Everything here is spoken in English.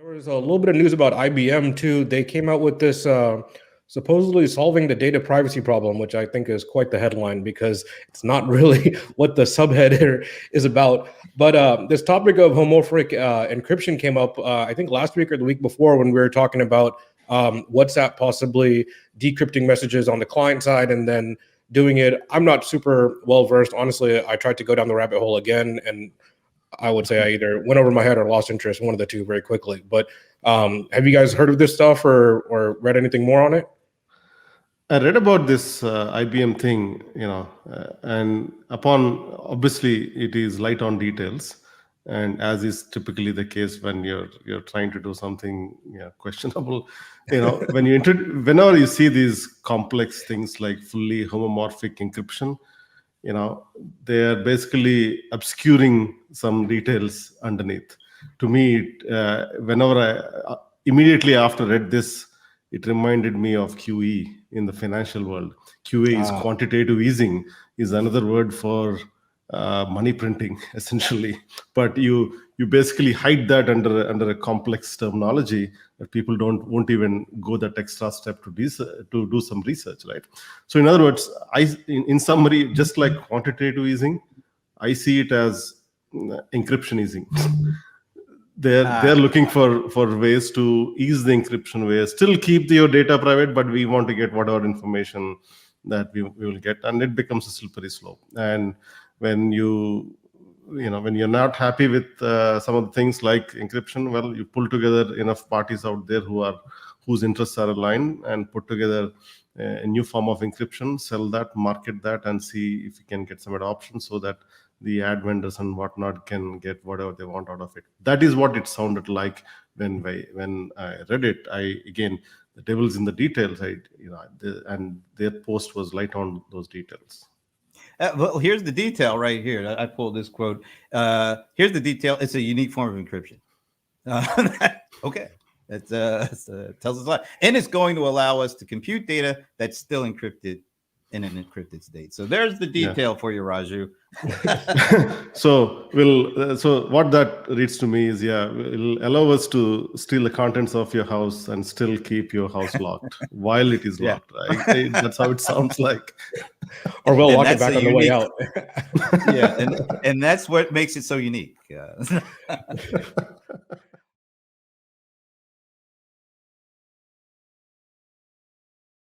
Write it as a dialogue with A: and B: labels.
A: There was a little bit of news about IBM too. They came out with this supposedly solving the data privacy problem, which I think is quite the headline because it's not really what the subheader is about. But this topic of homomorphic encryption came up, I think last week or the week before when we were talking about WhatsApp possibly decrypting messages on the client side and then doing it. I'm not super well versed. Honestly, I tried to go down the rabbit hole again, and I would say I either went over my head or lost interest, one of the two, very quickly. But have you guys heard of this stuff or read anything more on it?
B: I read about this IBM thing, and upon obviously it is light on details, and as is typically the case when you're trying to do something questionable, whenever you see these complex things like fully homomorphic encryption, they are basically obscuring some details underneath. To me, whenever I immediately after read this, it reminded me of QE in the financial world. QE is quantitative easing, is another word for money printing, essentially. But you basically hide that under a complex terminology that people won't even go that extra step to do some research, right? So in other words, in summary, just like quantitative easing, I see it as encryption easing. They're looking for ways to ease the encryption way, still keep your data private, but we want to get whatever information that we will get, and it becomes a slippery slope. And when when you're not happy with some of the things like encryption, well, you pull together enough parties out there whose interests are aligned and put together a new form of encryption, sell that, market that, and see if you can get some adoption so that the ad vendors and whatnot can get whatever they want out of it. That is what it sounded like when I read it. Again, the devil's in the details, and their post was light on those details.
C: Well, here's the detail right here. I pulled this quote. Here's the detail. It's a unique form of encryption. Okay. It tells us a lot. And it's going to allow us to compute data that's still encrypted in an encrypted state. So there's the detail for you, Raju.
B: So what that reads to me is, it'll allow us to steal the contents of your house and still keep your house locked while it is locked, right? That's how it sounds like.
A: Or we'll lock it back on the way out.
C: And that's what makes it so unique.